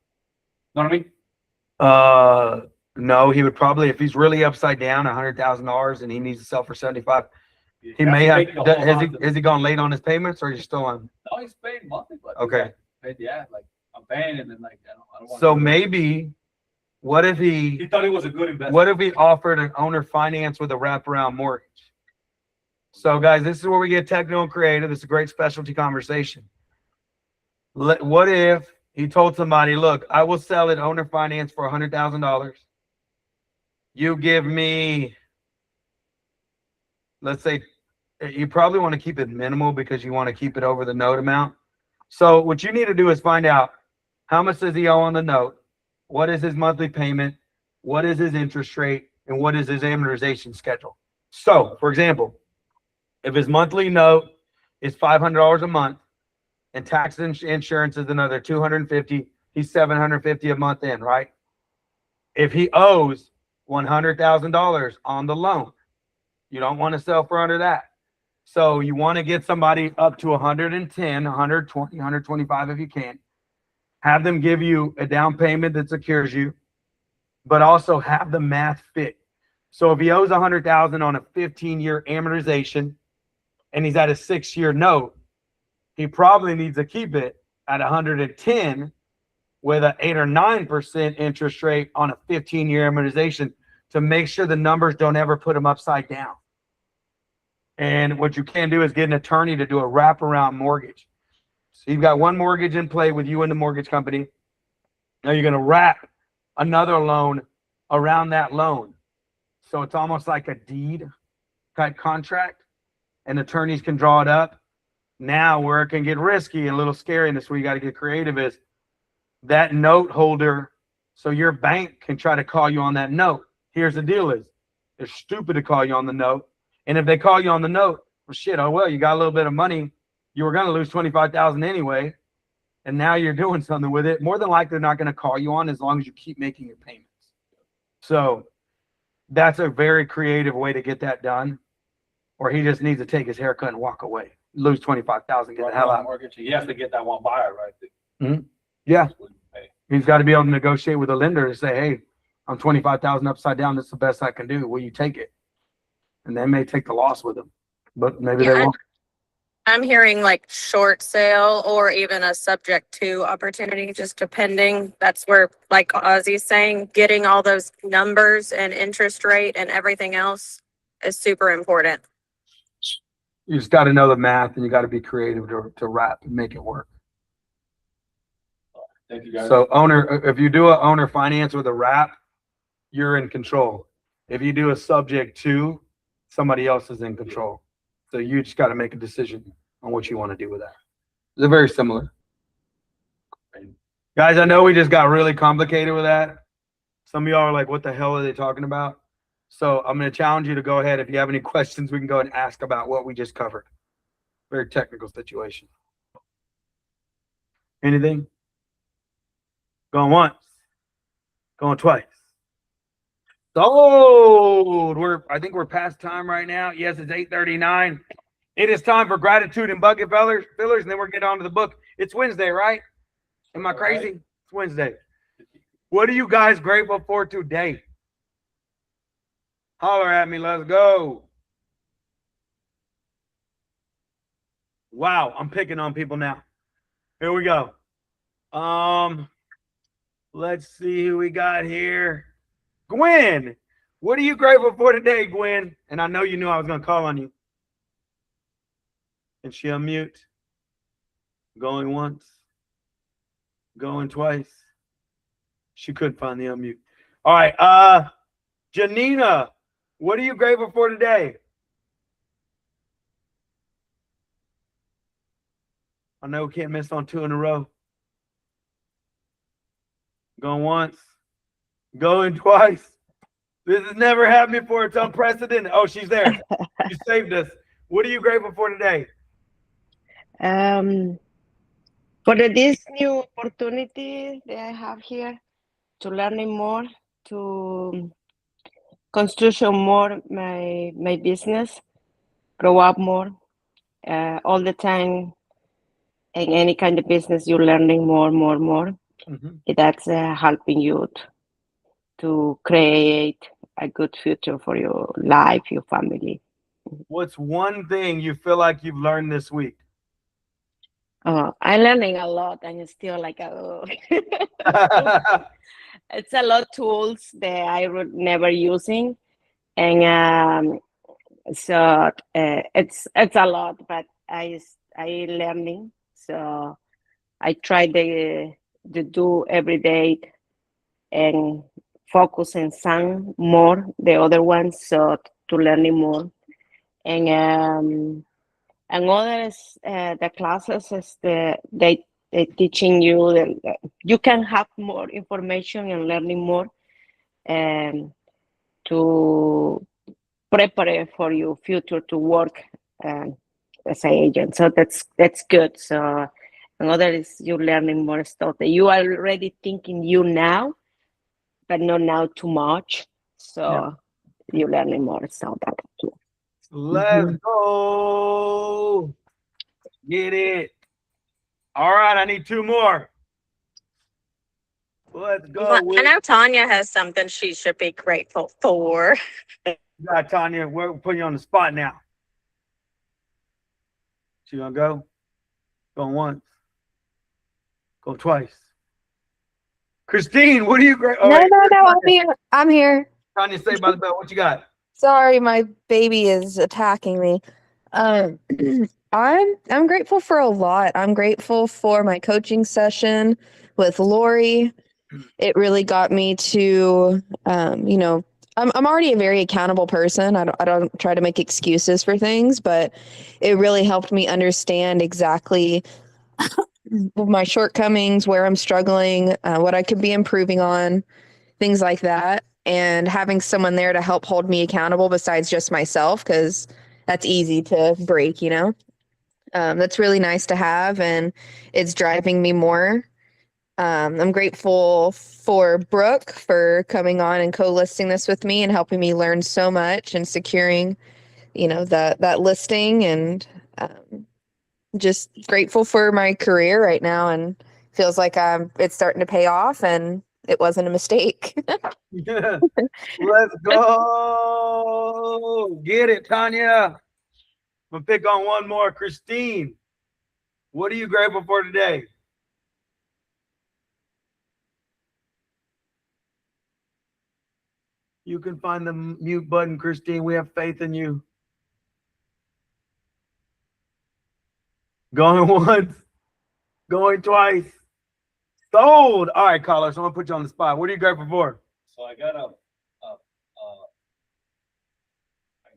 [SPEAKER 8] Know what I mean?
[SPEAKER 4] No, he would probably, if he's really upside down, $100,000 and he needs to sell for 75. He may have. Has he gone late on his payments, or is he still on?
[SPEAKER 8] No, he's paying monthly, but
[SPEAKER 4] okay.
[SPEAKER 8] Yeah, like I'm paying, and then like I don't want.
[SPEAKER 4] So maybe, what if he
[SPEAKER 8] thought it was a good investment?
[SPEAKER 4] What if he offered an owner finance with a wraparound mortgage? So guys, this is where we get technical and creative. This is a great specialty conversation. What if he told somebody, look, I will sell it owner finance for $100,000. You give me, let's say, you probably want to keep it minimal because you want to keep it over the note amount. So what you need to do is find out how much does he owe on the note, what is his monthly payment, what is his interest rate, and what is his amortization schedule. So, for example, if his monthly note is $500 a month and tax and insurance is another $250, he's $750 a month in, right? If he owes $100,000 on the loan, you don't want to sell for under that. So you want to get somebody up to 110, 120, 125 if you can. Have them give you a down payment that secures you, but also have the math fit. So if he owes 100,000 on a 15-year amortization and he's at a 6-year note, he probably needs to keep it at 110 with an 8 or 9% interest rate on a 15-year amortization to make sure the numbers don't ever put him upside down. And what you can do is get an attorney to do a wraparound mortgage. So you've got one mortgage in play with you and the mortgage company. Now you're going to wrap another loan around that loan. So it's almost like a deed type contract, and attorneys can draw it up. Now where it can get risky and a little scary, and this is where you got to get creative, is that note holder. So your bank can try to call you on that note. Here's the deal is, they're stupid to call you on the note. And if they call you on the note, well, shit, oh, well, you got a little bit of money. You were going to lose 25,000 anyway. And now you're doing something with it. More than likely, they're not going to call you on as long as you keep making your payments. So that's a very creative way to get that done. Or he just needs to take his haircut and walk away. Lose 25,000, get the hell out.
[SPEAKER 8] Mortgage. He has to get that one buyer, right?
[SPEAKER 4] Mm-hmm. Yeah. He's got to be able to negotiate with a lender to say, hey, I'm 25,000 upside down. That's the best I can do. Will you take it? And they may take the loss with them, but maybe they won't.
[SPEAKER 6] I'm hearing like short sale or even a subject to opportunity, just depending. That's where, like Ozzy's saying, getting all those numbers and interest rate and everything else is super important.
[SPEAKER 4] You just got to know the math, and you got to be creative to wrap and make it work.
[SPEAKER 8] Thank you, guys.
[SPEAKER 4] So if you do a owner finance with a wrap, you're in control. If you do a subject to, somebody else is in control. So you just got to make a decision on what you want to do with that. They're very similar. Guys, I know we just got really complicated with that. Some of y'all are like, what the hell are they talking about? So I'm going to challenge you to go ahead. If you have any questions, we can go and ask about what we just covered. Very technical situation. Anything? Going once. Going twice. Sold. I think we're past time right now. Yes, it's 8:39. It is time for gratitude and bucket fillers, and then we're getting on to the book. It's Wednesday, right? Am I crazy? Right. It's Wednesday. What are you guys grateful for today? Holler at me. Let's go. Wow, I'm picking on people now. Here we go. Let's see who we got here. Gwen, what are you grateful for today, Gwen? And I know you knew I was going to call on you. And she unmute. Going once. Going twice. She couldn't find the unmute. All right. Janina, what are you grateful for today? I know we can't miss on 2 in a row. Going once. Going twice. This has never happened before. It's unprecedented. Oh, she's there. You saved us. What are you grateful for today?
[SPEAKER 10] For this new opportunity that I have here to learning more, to construction more my business, grow up more. All the time in any kind of business, you're learning more.
[SPEAKER 4] Mm-hmm.
[SPEAKER 10] That's helping you to create a good future for your life, your family.
[SPEAKER 4] What's one thing you feel like you've learned this week?
[SPEAKER 10] I'm learning a lot, and it's still like it's a lot of tools that I would never using, and so it's a lot, but I learning. So I try to do every day and focus on some more the other ones, so to learning more, and others the classes is they teaching you that you can have more information and learning more to prepare for your future to work as an agent. So that's good. So another is you learning more stuff that you are already thinking you now, but not now too much. So you learning more stuff that too.
[SPEAKER 4] Let's go. Get it. All right, I need 2 more. Let's go.
[SPEAKER 6] I know Tanya has something she should be grateful for.
[SPEAKER 4] Yeah, Tanya, we're putting you on the spot now. She gonna go? Going once. Go twice. Christine, what are you grateful?
[SPEAKER 2] No, I'm here.
[SPEAKER 4] Tanya, say by the bell. What you got?
[SPEAKER 2] Sorry, my baby is attacking me. I'm grateful for a lot. I'm grateful for my coaching session with Lori. It really got me to, I'm already a very accountable person. I don't try to make excuses for things, but it really helped me understand exactly my shortcomings, where I'm struggling, what I could be improving on, things like that. And having someone there to help hold me accountable besides just myself, because that's easy to break, that's really nice to have, and it's driving me more. I'm grateful for Brooke for coming on and co-listing this with me and helping me learn so much and securing, that listing, and just grateful for my career right now, and feels like it's starting to pay off and it wasn't a mistake.
[SPEAKER 4] Yeah. Let's go. Get it, Tanya. I'm gonna pick on one more. Christine, what are you grateful for today? You can find the mute button, Christine. We have faith in you. Going once, going twice. Sold. All right, caller. So I'm gonna put you on the spot. What are you grateful for?
[SPEAKER 8] So I got a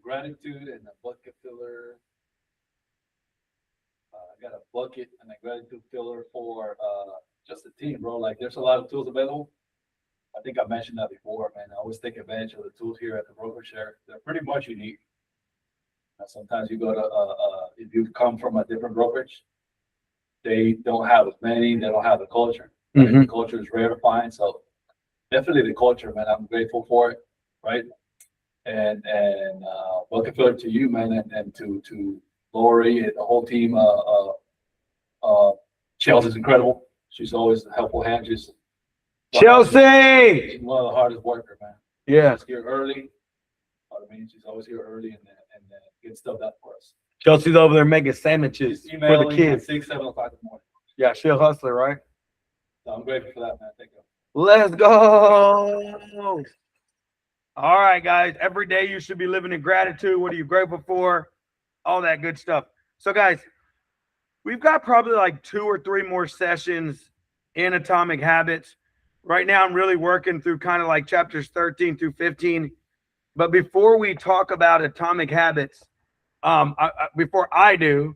[SPEAKER 8] gratitude and a bucket filler. I got a bucket and a gratitude filler for just the team, bro. Like there's a lot of tools available. I think I mentioned that before, man. I always take advantage of the tools here at the broker share. They're pretty much unique. Sometimes you go to, if you come from a different brokerage, they don't have as many, they don't have the culture. The culture is rare to find. So definitely the culture, man. I'm grateful for it, right? And welcome to you, man, and to Lori and the whole team. Chelsea's incredible. She's always a helpful hand. She's
[SPEAKER 4] Chelsea,
[SPEAKER 8] she's one of the hardest workers, man.
[SPEAKER 4] Yeah.
[SPEAKER 8] She's here early. I mean, she's always here early and get stuff done for us.
[SPEAKER 4] Chelsea's over there making sandwiches
[SPEAKER 8] She's
[SPEAKER 4] for the kids.
[SPEAKER 8] At 6, 7 o'clock in the morning.
[SPEAKER 4] Yeah, she's a hustler, right?
[SPEAKER 8] So I'm grateful for that, man. Thank you.
[SPEAKER 4] Let's go. All right, guys. Every day you should be living in gratitude. What are you grateful for? All that good stuff. So, guys, we've got probably like 2 or 3 more sessions in Atomic Habits. Right now, I'm really working through kind of like chapters 13 through 15. But before we talk about Atomic Habits, before I do,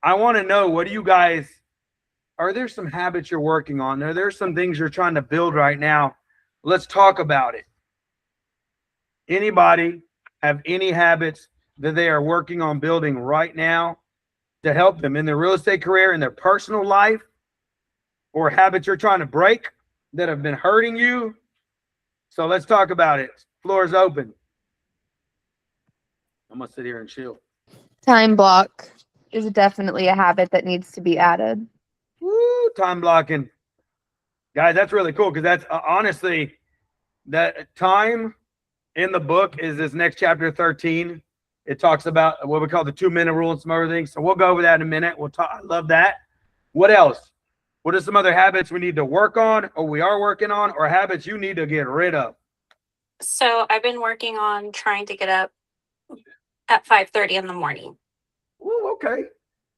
[SPEAKER 4] I want to know, what do you guys, are there some habits you're working on? Are there some things you're trying to build right now? Let's talk about it. Anybody have any habits that they are working on building right now to help them in their real estate career, in their personal life, or habits you're trying to break that have been hurting you? So let's talk about it. Floor is open. I'm gonna sit here and chill.
[SPEAKER 2] Time block is definitely a habit that needs to be added.
[SPEAKER 4] Woo, time blocking. Guys, that's really cool, because that's honestly, that time in the book is this next chapter 13. It talks about what we call the 2-minute rule and some other things. So we'll go over that in a minute. We'll talk. I love that. What else? What are some other habits we need to work on, or we are working on, or habits you need to get rid of?
[SPEAKER 3] So I've been working on trying to get up at 5:30 in the morning.
[SPEAKER 4] Ooh, okay.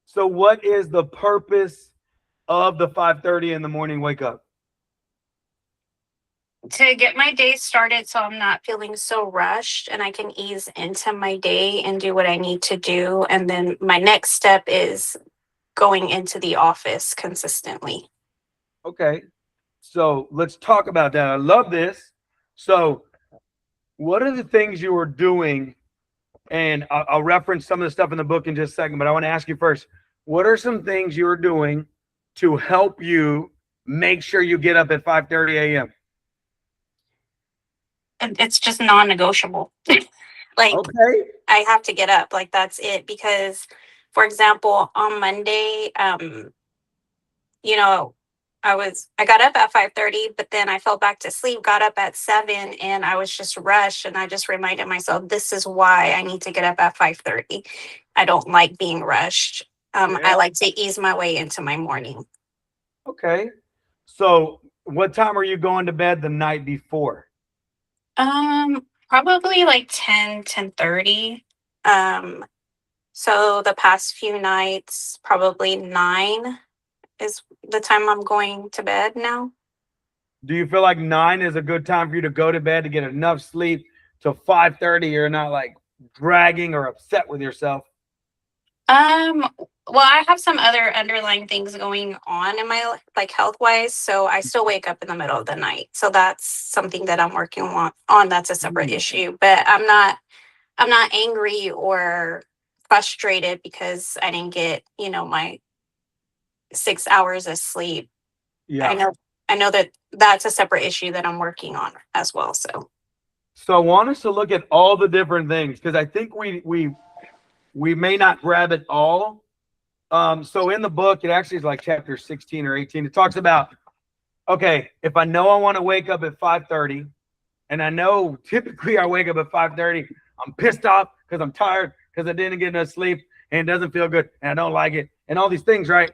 [SPEAKER 4] So what is the purpose of the 5:30 in the morning wake up?
[SPEAKER 3] To get my day started so I'm not feeling so rushed and I can ease into my day and do what I need to do. And then my next step is going into the office consistently.
[SPEAKER 4] Okay. So let's talk about that. I love this. So what are the things you were doing? And I'll reference some of the stuff in the book in just a second, but I want to ask you first, what are some things you're doing to help you make sure you get up at 5:30 a.m.?
[SPEAKER 3] It's just non-negotiable. Like,
[SPEAKER 4] okay,
[SPEAKER 3] I have to get up. Like, that's it. Because, for example, on Monday, you know, I got up at 5:30, but then I fell back to sleep, got up at 7, and I was just rushed. And I just reminded myself, this is why I need to get up at 5:30. I don't like being rushed. I like to ease my way into my morning.
[SPEAKER 4] Okay. So what time are you going to bed the night before?
[SPEAKER 3] Probably like 10:30. So the past few nights, probably 9 is the time I'm going to bed now.
[SPEAKER 4] Do you feel like 9 is a good time for you to go to bed to get enough sleep till 5:30? You're not like dragging or upset with yourself?
[SPEAKER 3] Well, I have some other underlying things going on in my like health wise, so I still wake up in the middle of the night. So that's something that I'm working on. That's a separate issue, but I'm not angry or frustrated because I didn't get, my 6 hours of sleep.
[SPEAKER 4] Yeah.
[SPEAKER 3] I know that that's a separate issue that I'm working on as well. So
[SPEAKER 4] I want us to look at all the different things, because I think we may not grab it all. So in the book, it actually is like chapter 16 or 18. It talks about, okay, if I know I want to wake up at 5:30, and I know typically I wake up at 5:30, I'm pissed off because I'm tired because I didn't get enough sleep and it doesn't feel good and I don't like it and all these things, right?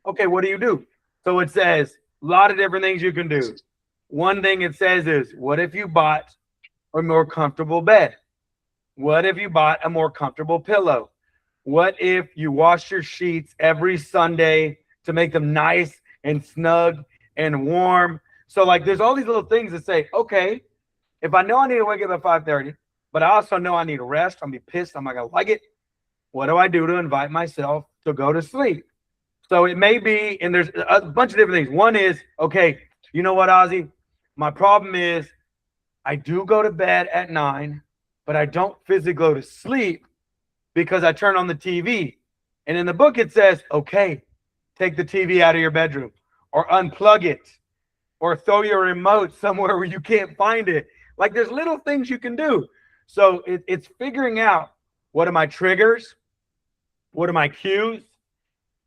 [SPEAKER 4] Okay, what do? So it says a lot of different things you can do. One thing it says is, what if you bought a more comfortable bed? What if you bought a more comfortable pillow? What if you wash your sheets every Sunday to make them nice and snug and warm? So like there's all these little things that say, okay, if I know I need to wake up at 5:30, but I also know I need to rest, I'm gonna be pissed, I'm not gonna like it. What do I do to invite myself to go to sleep? So it may be, and there's a bunch of different things. One is, okay, you know what, Ozzy? My problem is I do go to bed at 9, but I don't physically go to sleep because I turn on the TV. And in the book, it says, okay, take the TV out of your bedroom or unplug it or throw your remote somewhere where you can't find it. Like there's little things you can do. So it's figuring out, what are my triggers? What are my cues?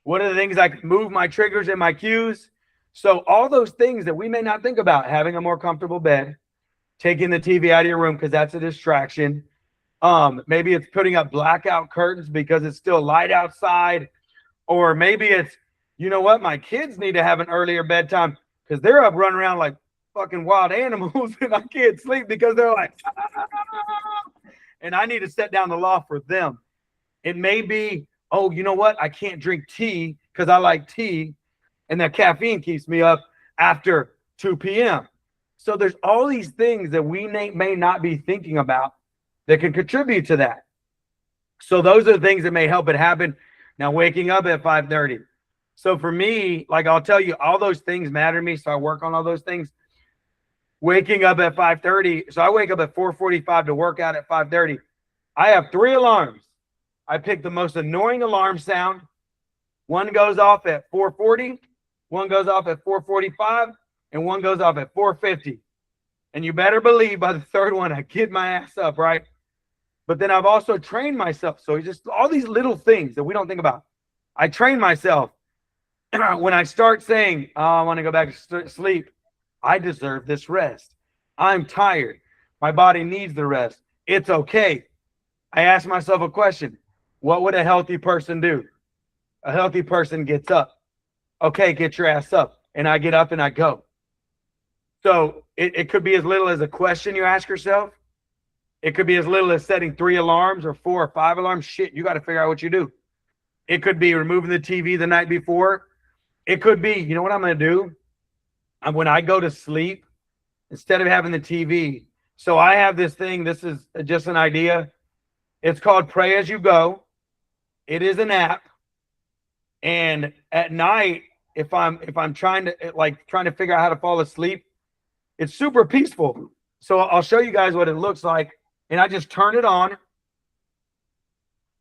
[SPEAKER 4] What are the things I can move my triggers and my cues? So all those things that we may not think about, having a more comfortable bed, taking the TV out of your room because that's a distraction. Maybe it's putting up blackout curtains because it's still light outside. Or maybe it's, you know what, my kids need to have an earlier bedtime because they're up running around like fucking wild animals and I can't sleep because they're like, and I need to set down the law for them. It may be, oh, you know what, I can't drink tea because I like tea and that caffeine keeps me up after 2 p.m. So there's all these things that we may not be thinking about that can contribute to that. So those are the things that may help it happen. Now, waking up at 5:30. So for me, like I'll tell you, all those things matter to me. So I work on all those things. Waking up at 5:30. So I wake up at 4:45 to work out at 5:30. I have 3 alarms. I pick the most annoying alarm sound. One goes off at 4:40, one goes off at 4:45, and one goes off at 4:50. And you better believe by the third one, I get my ass up, right? But then I've also trained myself. So just all these little things that we don't think about. I train myself. When I start saying, oh, I want to go back to sleep, I deserve this rest. I'm tired. My body needs the rest. It's okay. I ask myself a question. What would a healthy person do? A healthy person gets up. Okay, get your ass up. And I get up and I go. So it could be as little as a question you ask yourself. It could be as little as setting 3 alarms or 4 or 5 alarms. Shit, you got to figure out what you do. It could be removing the TV the night before. It could be, you know what I'm going to do? When I go to sleep, instead of having the TV, so I have this thing, this is just an idea. It's called Pray As You Go. It is an app. And at night, if I'm trying to figure out how to fall asleep, it's super peaceful. So I'll show you guys what it looks like. And I just turn it on.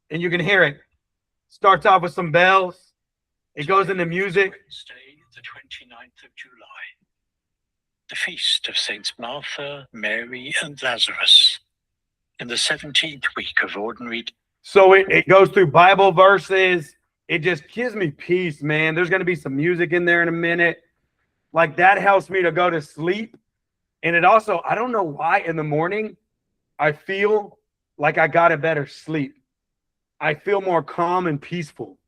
[SPEAKER 4] And you can hear it. Starts off with some bells. It goes into music.
[SPEAKER 11] Wednesday, the 29th of July. The feast of Saints Martha, Mary, and Lazarus. In the 17th week of ordinary.
[SPEAKER 4] So it goes through Bible verses. It just gives me peace, man. There's going to be some music in there in a minute. Like that helps me to go to sleep. And it also, I don't know why in the morning, I feel like I got a better sleep. I feel more calm and peaceful.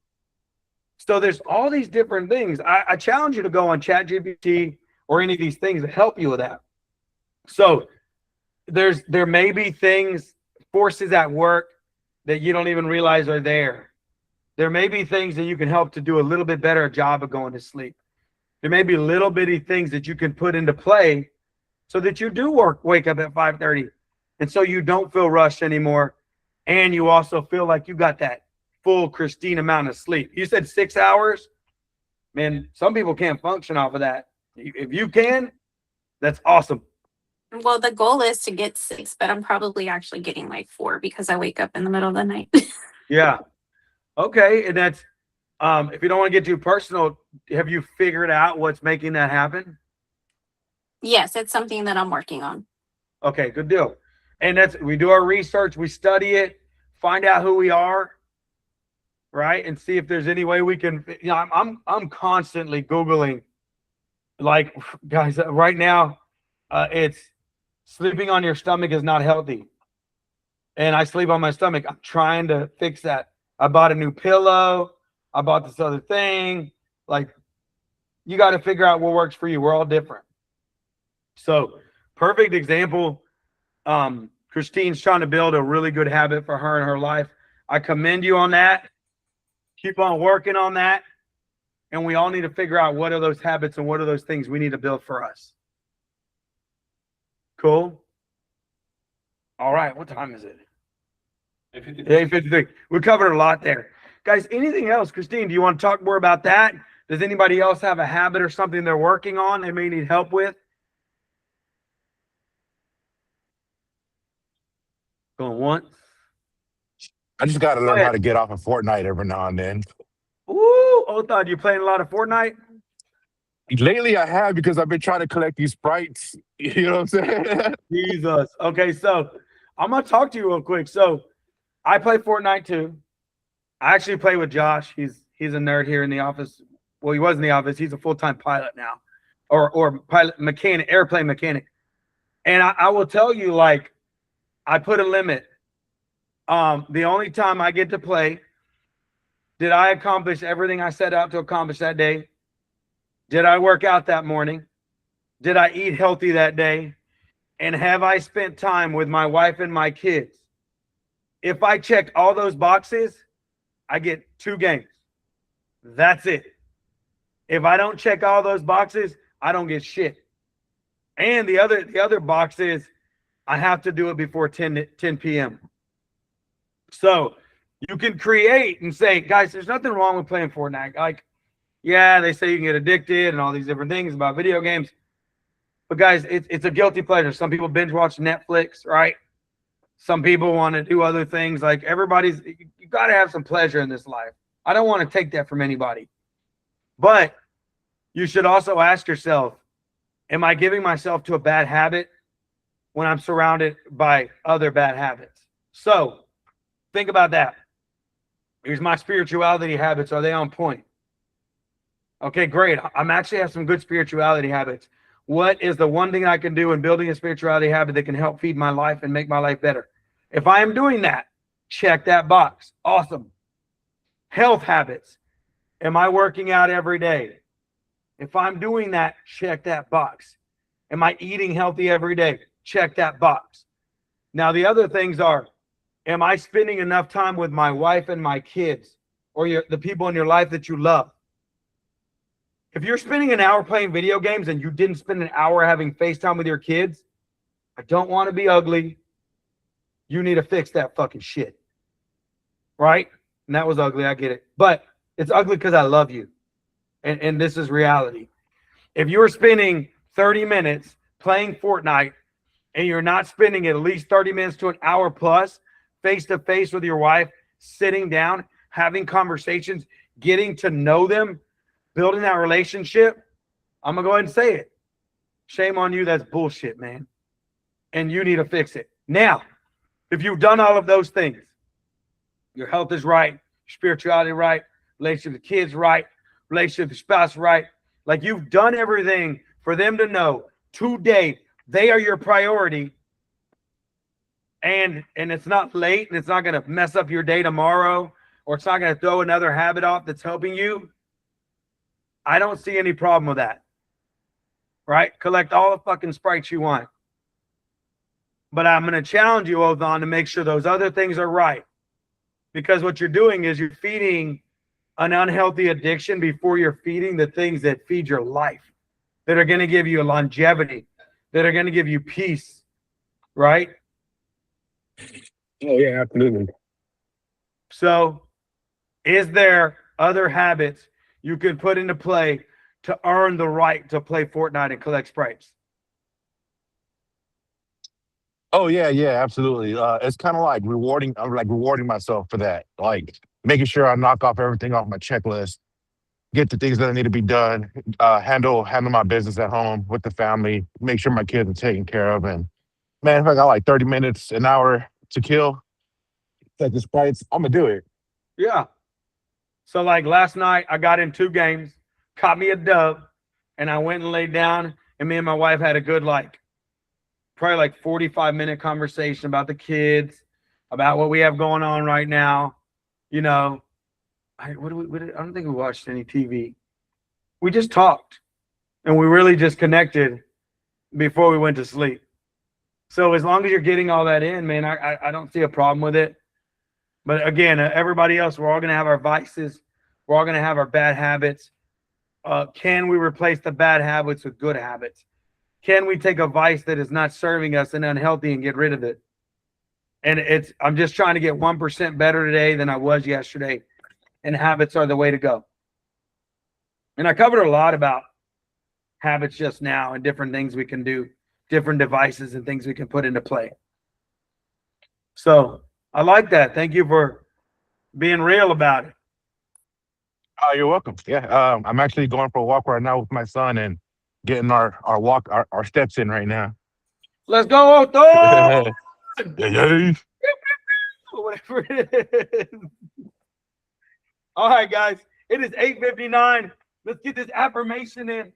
[SPEAKER 4] So there's all these different things. I challenge you to go on ChatGPT or any of these things that help you with that. So there may be things, forces at work that you don't even realize are there. There may be things that you can help to do a little bit better job of going to sleep. There may be little bitty things that you can put into play so that you do wake up at 5:30. And so you don't feel rushed anymore. And you also feel like you got that full Christine amount of sleep. You said 6 hours. Man, some people can't function off of that. If you can, that's awesome.
[SPEAKER 3] Well, the goal is to get 6, but I'm probably actually getting like 4 because I wake up in the middle of the night.
[SPEAKER 4] Yeah. Okay. And that's, if you don't want to get too personal, have you figured out what's making that happen?
[SPEAKER 3] Yes, it's something that I'm working on. Okay,
[SPEAKER 4] good deal. And we do our research, we study it, find out who we are, right? And see if there's any way we can, I'm constantly Googling, like, guys, right now, it's sleeping on your stomach is not healthy. And I sleep on my stomach. I'm trying to fix that. I bought a new pillow. I bought this other thing. Like, you got to figure out what works for you. We're all different. So, perfect example. Christine's trying to build a really good habit for her in her life. I commend you on that. Keep on working on that. And we all need to figure out what are those habits and what are those things we need to build for us. Cool. All right. What time is it? 8:53. We covered a lot there. Guys, anything else? Christine, do you want to talk more about that? Does anybody else have a habit or something they're working on they may need help with? Going once.
[SPEAKER 12] I just got to learn how to get off of Fortnite every now and then.
[SPEAKER 4] Ooh, Othon, you playing a lot of Fortnite?
[SPEAKER 12] Lately, I have because I've been trying to collect these sprites. You know what I'm saying?
[SPEAKER 4] Jesus. Okay, so I'm gonna talk to you real quick. So I play Fortnite too. I actually play with Josh. He's a nerd here in the office. Well, he was in the office. He's a full-time pilot now, or pilot mechanic, airplane mechanic. And I will tell you, like, I put a limit. The only time I get to play, did I accomplish everything I set out to accomplish that day? Did I work out that morning? Did I eat healthy that day? And have I spent time with my wife and my kids? If I check all those boxes, I get 2 games. That's it. If I don't check all those boxes, I don't get shit. And the other box is I have to do it before 10 p.m. So you can create and say, guys, there's nothing wrong with playing Fortnite. Like, yeah, they say you can get addicted and all these different things about video games. But guys, it's a guilty pleasure. Some people binge watch Netflix, right? Some people want to do other things. Like you got to have some pleasure in this life. I don't want to take that from anybody. But you should also ask yourself, am I giving myself to a bad habit when I'm surrounded by other bad habits? So think about that. Here's my spirituality habits. Are they on point? Okay, great. I'm actually have some good spirituality habits. What is the one thing I can do in building a spirituality habit that can help feed my life and make my life better? If I am doing that, check that box. Awesome. Health habits. Am I working out every day? If I'm doing that, check that box. Am I eating healthy every day? Check that box. Now, the other things are, am I spending enough time with my wife and my kids or the people in your life that you love? If you're spending an hour playing video games and you didn't spend an hour having FaceTime with your kids, I don't want to be ugly. You need to fix that fucking shit. Right? And that was ugly. I get it. But it's ugly because I love you. And this is reality. If you're spending 30 minutes playing Fortnite and you're not spending at least 30 minutes to an hour plus face to face with your wife, sitting down, having conversations, getting to know them, building that relationship, I'm going to go ahead and say it. Shame on you. That's bullshit, man. And you need to fix it. Now, if you've done all of those things, your health is right, spirituality right, relationship with the kids right, relationship with the spouse right, like you've done everything for them to know today they are your priority, and it's not late and it's not going to mess up your day tomorrow, or it's not going to throw another habit off that's helping you, I don't see any problem with that. Right? Collect all the fucking sprites you want. But I'm going to challenge you, Othon, to make sure those other things are right. Because what you're doing is you're feeding an unhealthy addiction before you're feeding the things that feed your life, that are going to give you longevity, that are going to give you peace. Right?
[SPEAKER 12] Oh, yeah, absolutely.
[SPEAKER 4] So is there other habits you can put into play to earn the right to play Fortnite and collect sprites?
[SPEAKER 12] Oh, yeah, absolutely. It's kind of like rewarding. I'm like rewarding myself for that. Like making sure I knock off everything off my checklist, get the things that I need to be done, handle my business at home with the family, make sure my kids are taken care of. And man, if I got like 30 minutes, an hour to kill, take the sprites, I'm gonna do it.
[SPEAKER 4] Yeah. So like last night, I got in 2 games, caught me a dub, and I went and laid down, and me and my wife had a good, probably 45-minute conversation about the kids, about what we have going on right now. You know, I don't think we watched any TV. We just talked, and we really just connected before we went to sleep. So as long as you're getting all that in, man, I don't see a problem with it. But again, everybody else, we're all going to have our vices. We're all going to have our bad habits. Can we replace the bad habits with good habits? Can we take a vice that is not serving us and unhealthy and get rid of it? And I'm just trying to get 1% better today than I was yesterday. And habits are the way to go. And I covered a lot about habits just now and different things we can do, different devices and things we can put into play. So I like that. Thank you for being real about it.
[SPEAKER 12] Oh, you're welcome. Yeah, I'm actually going for a walk right now with my son and getting our steps in right now.
[SPEAKER 4] Let's go, Otto!
[SPEAKER 12] Yay.
[SPEAKER 4] Whatever it is. All right, guys. It is 8:59. Let's get this affirmation in.